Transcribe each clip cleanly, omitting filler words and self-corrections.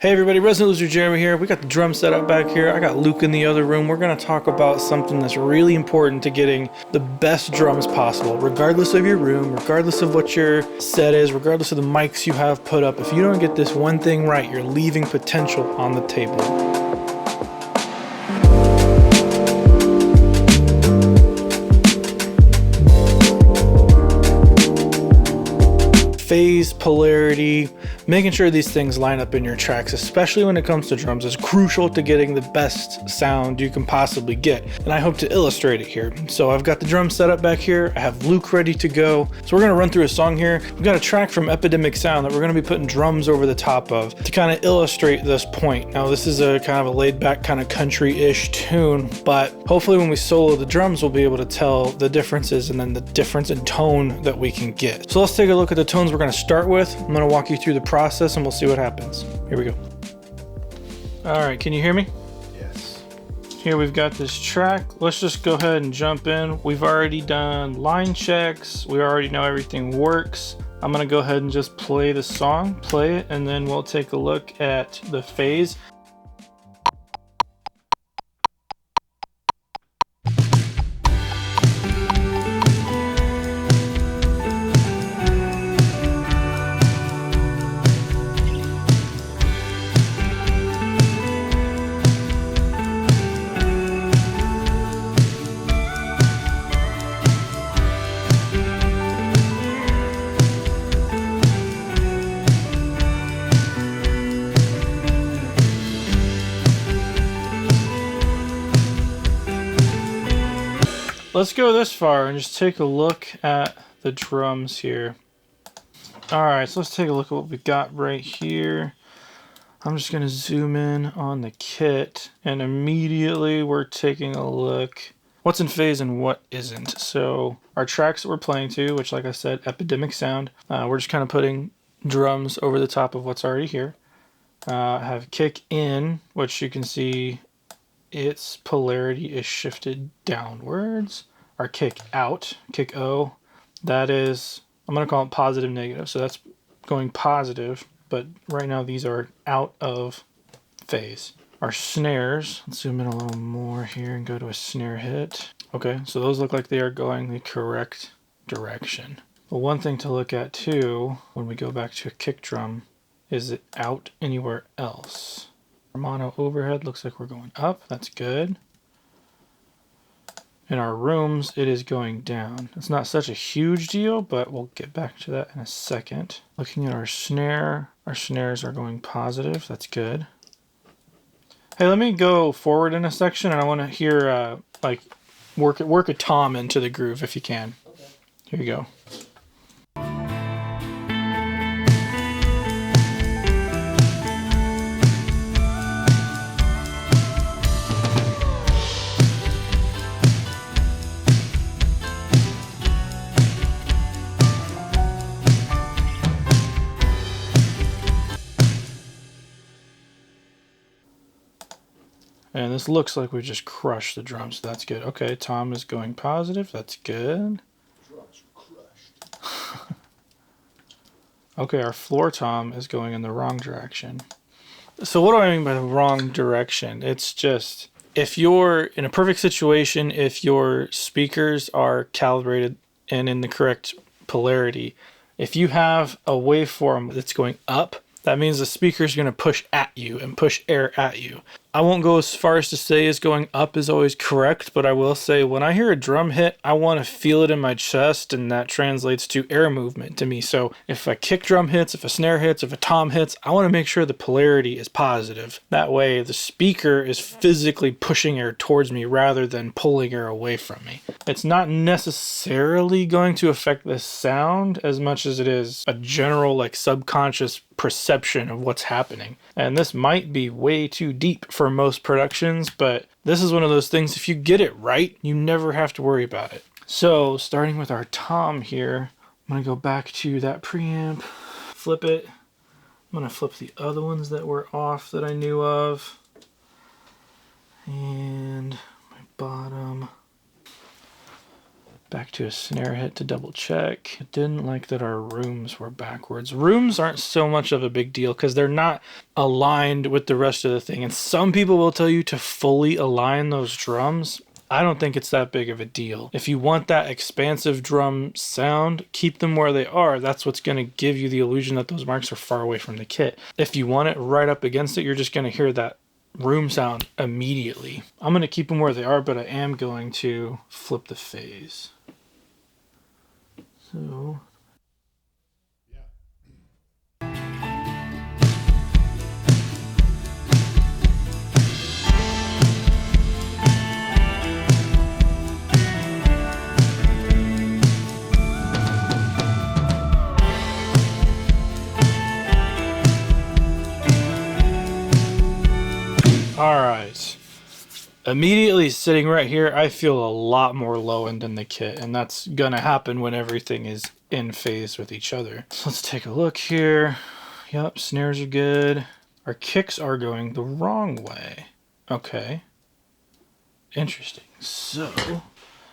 Hey everybody, Resident Loser Jeremy here. We got the drum set up back here. I got Luke in the other room. We're going to talk about something that's really important to getting the best drums possible, regardless of your room, regardless of what your set is, regardless of the mics you have put up. If you don't get this one thing right, you're leaving potential on the table. Phase, polarity, making sure these things line up in your tracks, especially when it comes to drums, is crucial to getting the best sound you can possibly get. And I hope to illustrate it here. So I've got the drum set up back here. I have Luke ready to go. So we're gonna run through a song here. We've got a track from Epidemic Sound that we're gonna be putting drums over the top of to kind of illustrate this point. Now this is a kind of a laid back kind of country-ish tune, but hopefully when we solo the drums, we'll be able to tell the differences and then the difference in tone that we can get. So let's take a look at the tones we're going to start with. I'm going to walk you through the process and we'll see what happens. Here we go. All right, can you hear me? Yes. Here we've got this track. Let's just go ahead and jump in. We've already done line checks. We already know everything works. I'm going to go ahead and just play the song, play it, and then we'll take a look at the phase. Let's go this far and just take a look at the drums here. All right, so let's take a look at what we got right here. I'm just gonna zoom in on the kit and immediately we're taking a look what's in phase and what isn't. So our tracks that we're playing to, which like I said, Epidemic Sound, we're just kind of putting drums over the top of what's already here. I have kick in, which you can see its polarity is shifted downwards. Our kick out, kick O, that is, I'm going to call it positive negative. So that's going positive, but right now these are out of phase. Our snares, let's zoom in a little more here and go to a snare hit. Okay, so those look like they are going the correct direction. But one thing to look at too, when we go back to a kick drum, is it out anywhere else? Our mono overhead looks like we're going up. That's good. In our rooms, it is going down. It's not such a huge deal, but we'll get back to that in a second. Looking at our snares are going positive. That's good. Hey, let me go forward in a section, and I want to hear like work a tom into the groove if you can. Okay. Here you go. And this looks like we just crushed the drums, so that's good. Okay, tom is going positive. That's good. Drums crushed. Okay, our floor tom is going in the wrong direction. So what do I mean by the wrong direction? It's just, if you're in a perfect situation, if your speakers are calibrated and in the correct polarity, if you have a waveform that's going up, that means the speaker is going to push at you and push air at you. I won't go as far as to say is going up is always correct, but I will say when I hear a drum hit, I want to feel it in my chest, and that translates to air movement to me. So if a kick drum hits, if a snare hits, if a tom hits, I want to make sure the polarity is positive. That way the speaker is physically pushing air towards me rather than pulling air away from me. It's not necessarily going to affect the sound as much as it is a general like subconscious perception of what's happening. And this might be way too deep for most productions, but this is one of those things, if you get it right, you never have to worry about it. So starting with our tom here, I'm gonna go back to that preamp, flip it. I'm gonna flip the other ones that were off that I knew of. And my bottom. Back to a snare hit to double check. I didn't like that our rooms were backwards. Rooms aren't so much of a big deal because they're not aligned with the rest of the thing. And some people will tell you to fully align those drums. I don't think it's that big of a deal. If you want that expansive drum sound, keep them where they are. That's what's going to give you the illusion that those marks are far away from the kit. If you want it right up against it, you're just going to hear that room sound immediately. I'm going to keep them where they are, but I am going to flip the phase. So all right. Immediately sitting right here, I feel a lot more low end in the kit, and that's gonna happen when everything is in phase with each other. So let's take a look here. Yep, snares are good. Our kicks are going the wrong way. Okay. Interesting. So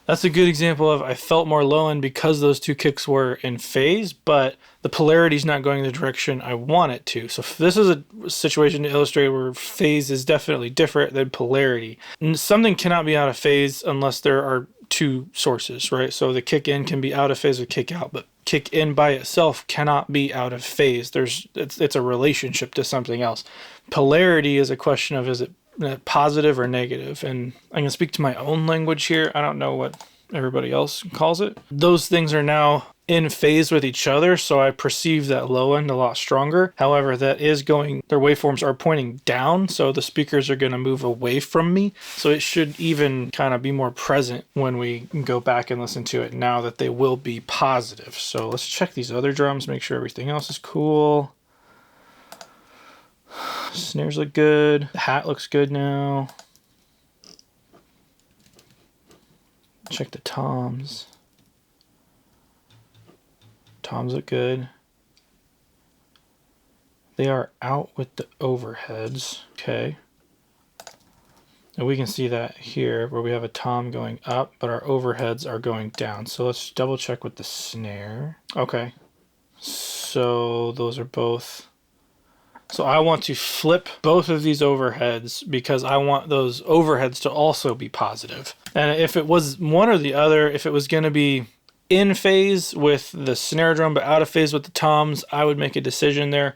that's a good example of I felt more low end because those two kicks were in phase, but the polarity is not going the direction I want it to. So if this is a situation to illustrate where phase is definitely different than polarity. Something cannot be out of phase unless there are two sources, right? So the kick in can be out of phase with kick out, but kick in by itself cannot be out of phase. It's a relationship to something else. Polarity is a question of, is it positive or negative? And I can speak to my own language here. I don't know what everybody else calls it. Those things are now in phase with each other, so I perceive that low end a lot stronger. However, that is going, their waveforms are pointing down, so the speakers are going to move away from me. So it should even kind of be more present when we go back and listen to it now that they will be positive. So let's check these other drums, make sure everything else is cool. Snares look good. The hat looks good now. Check the toms. Toms look good. They are out with the overheads. Okay. And we can see that here where we have a tom going up, but our overheads are going down. So let's double check with the snare. Okay. So those are both. So I want to flip both of these overheads because I want those overheads to also be positive. And if it was one or the other, if it was going to be in phase with the snare drum but out of phase with the toms, I would make a decision there.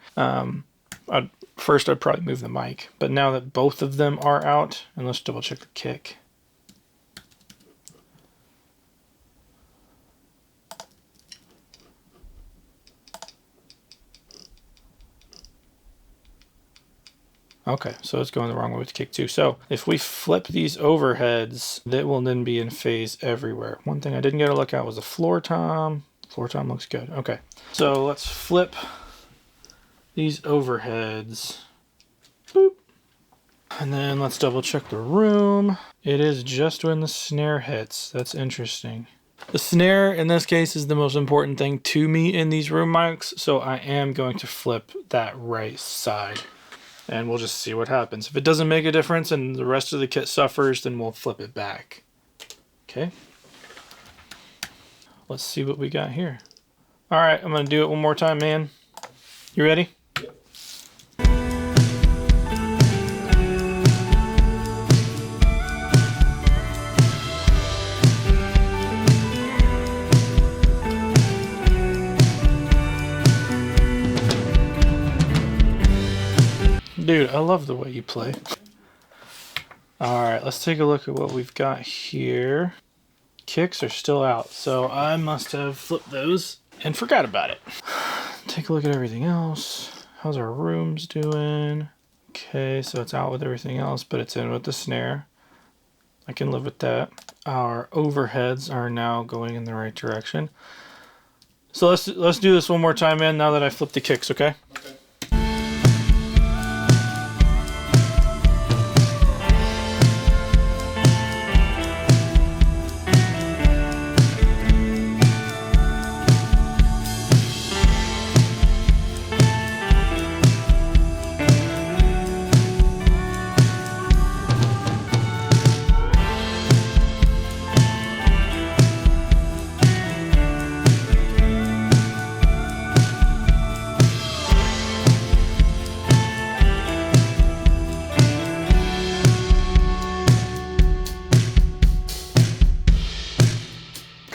First, I'd probably move the mic. But now that both of them are out, and let's double check the kick. Okay, so it's going the wrong way with the kick too. So if we flip these overheads, that will then be in phase everywhere. One thing I didn't get a look at was the floor tom. Floor tom looks good. Okay, so let's flip these overheads. Boop. And then let's double check the room. It is just when the snare hits. That's interesting. The snare in this case is the most important thing to me in these room mics, so I am going to flip that right side. And we'll just see what happens. If it doesn't make a difference and the rest of the kit suffers, then we'll flip it back. Okay. Let's see what we got here. All right, I'm going to do it one more time, man. You ready? Dude, I love the way you play. Alright, let's take a look at what we've got here. Kicks are still out, so I must have flipped those and forgot about it. Take a look at everything else. How's our rooms doing? Okay, so it's out with everything else, but it's in with the snare. I can live with that. Our overheads are now going in the right direction. So let's do this one more time, man, now that I flipped the kicks, okay? Okay.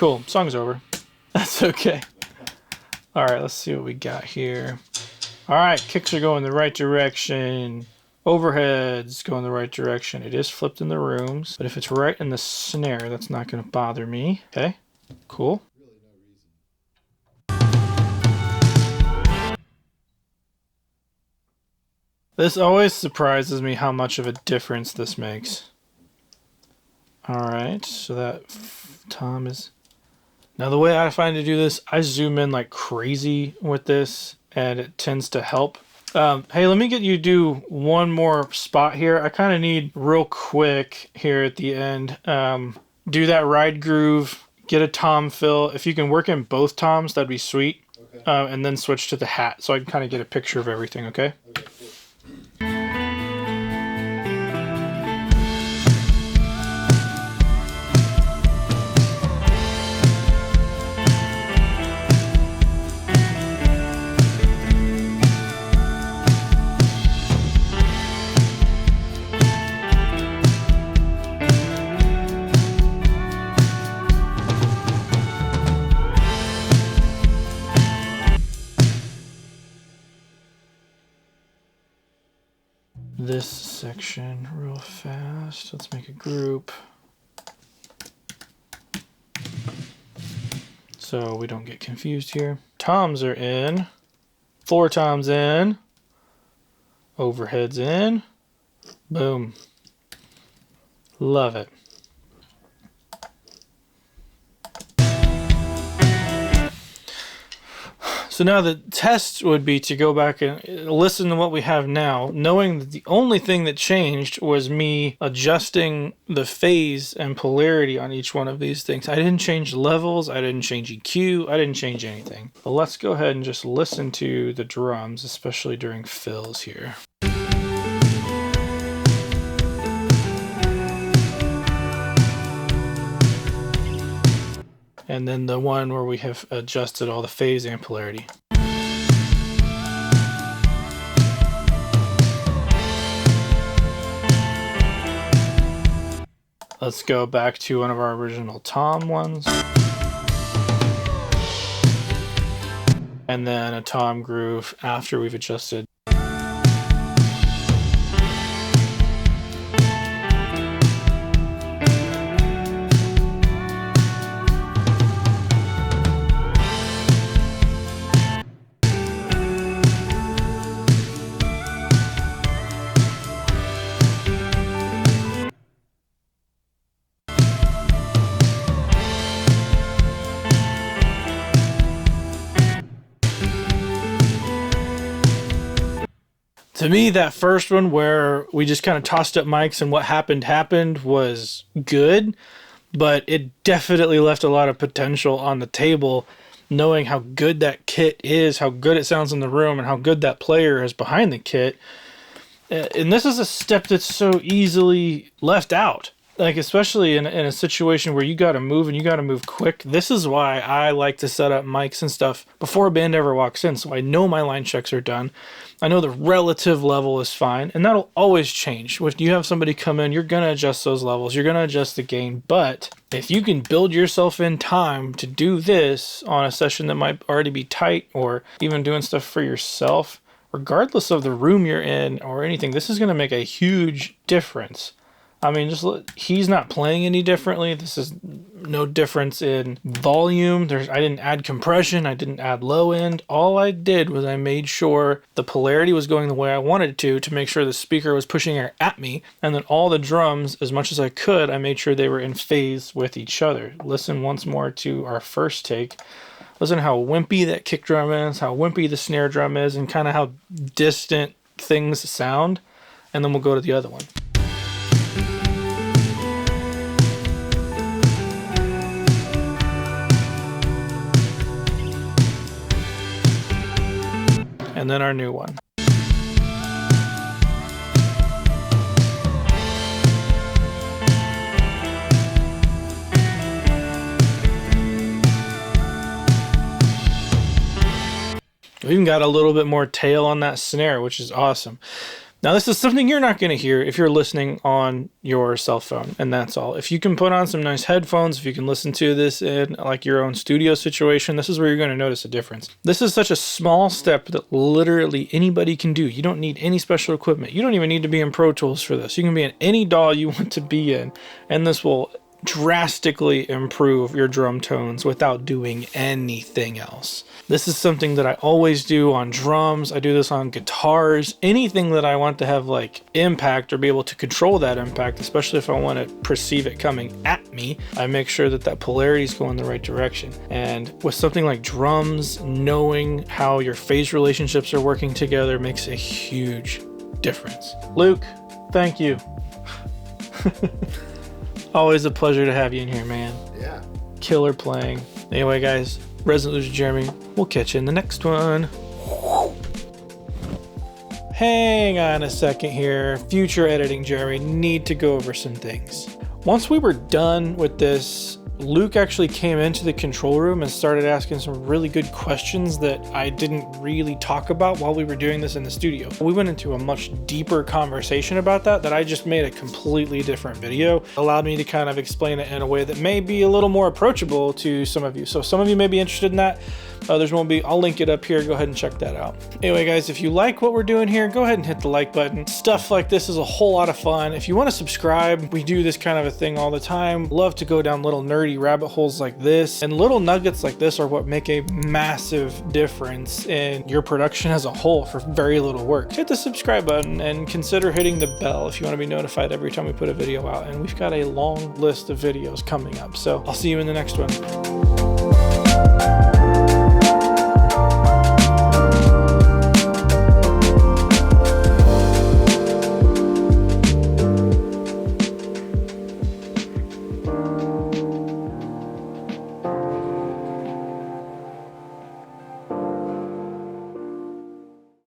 Cool. Song's over. That's okay. All right, let's see what we got here. All right, kicks are going the right direction. Overheads go in the right direction. It is flipped in the rooms, but if it's right in the snare, that's not going to bother me. Okay, cool. This always surprises me how much of a difference this makes. All right, so that tom is... Now the way I find to do this, I zoom in like crazy with this, and it tends to help. Hey, let me get you to do one more spot here. I kind of need real quick here at the end. Do that ride groove, get a tom fill. If you can work in both toms, that'd be sweet. Okay. And then switch to the hat so I can kind of get a picture of everything, okay? Okay, cool. This section real fast. Let's make a group so we don't get confused here. Toms are in, floor toms in, overheads in. Boom. Love it. So now the test would be to go back and listen to what we have now, knowing that the only thing that changed was me adjusting the phase and polarity on each one of these things. I didn't change levels, I didn't change EQ, I didn't change anything. But let's go ahead and just listen to the drums, especially during fills here. And then the one where we have adjusted all the phase and polarity. Let's go back to one of our original tom ones. And then a tom groove after we've adjusted. To me, that first one where we just kind of tossed up mics and what happened was good, but it definitely left a lot of potential on the table, knowing how good that kit is, how good it sounds in the room, and how good that player is behind the kit. And this is a step that's so easily left out. Like, especially in a situation where you got to move and you got to move quick. This is why I like to set up mics and stuff before a band ever walks in. So I know my line checks are done. I know the relative level is fine. And that'll always change. When you have somebody come in, you're going to adjust those levels. You're going to adjust the gain. But if you can build yourself in time to do this on a session that might already be tight, or even doing stuff for yourself, regardless of the room you're in or anything, this is going to make a huge difference. I mean, just look, he's not playing any differently. This is no difference in volume. I didn't add compression. I didn't add low end. All I did was I made sure the polarity was going the way I wanted it to make sure the speaker was pushing air at me. And then all the drums, as much as I could, I made sure they were in phase with each other. Listen once more to our first take. Listen to how wimpy that kick drum is, how wimpy the snare drum is, and kind of how distant things sound. And then we'll go to the other one. And then our new one. We even got a little bit more tail on that snare, which is awesome. Now, this is something you're not going to hear if you're listening on your cell phone, and that's all. If you can put on some nice headphones, if you can listen to this in like your own studio situation, this is where you're going to notice a difference. This is such a small step that literally anybody can do. You don't need any special equipment. You don't even need to be in Pro Tools for this. You can be in any DAW you want to be in, and this will drastically improve your drum tones without doing anything else. This is something that I always do on drums. I do this on guitars. Anything that I want to have like impact or be able to control that impact, especially if I want to perceive it coming at me, I make sure that that polarity is going the right direction. And with something like drums, knowing how your phase relationships are working together makes a huge difference. Luke, thank you. Always a pleasure to have you in here, man. Yeah. Killer playing. Anyway, guys, Resident Loser Jeremy, we'll catch you in the next one. Hang on a second here. Future editing Jeremy, need to go over some things. Once we were done with this, Luke actually came into the control room and started asking some really good questions that I didn't really talk about while we were doing this in the studio. We went into a much deeper conversation about that I just made a completely different video. Allowed me to kind of explain it in a way that may be a little more approachable to some of you. So some of you may be interested in that. Others won't be. I'll link it up here. Go ahead and check that out. Anyway, guys, if you like what we're doing here, go ahead and hit the like button. Stuff like this is a whole lot of fun. If you want to subscribe, we do this kind of a thing all the time. Love to go down little nerdy rabbit holes like this, and little nuggets like this are what make a massive difference in your production as a whole for very little work. Hit the subscribe button and consider hitting the bell if you want to be notified every time we put a video out. And we've got a long list of videos coming up. So I'll see you in the next one.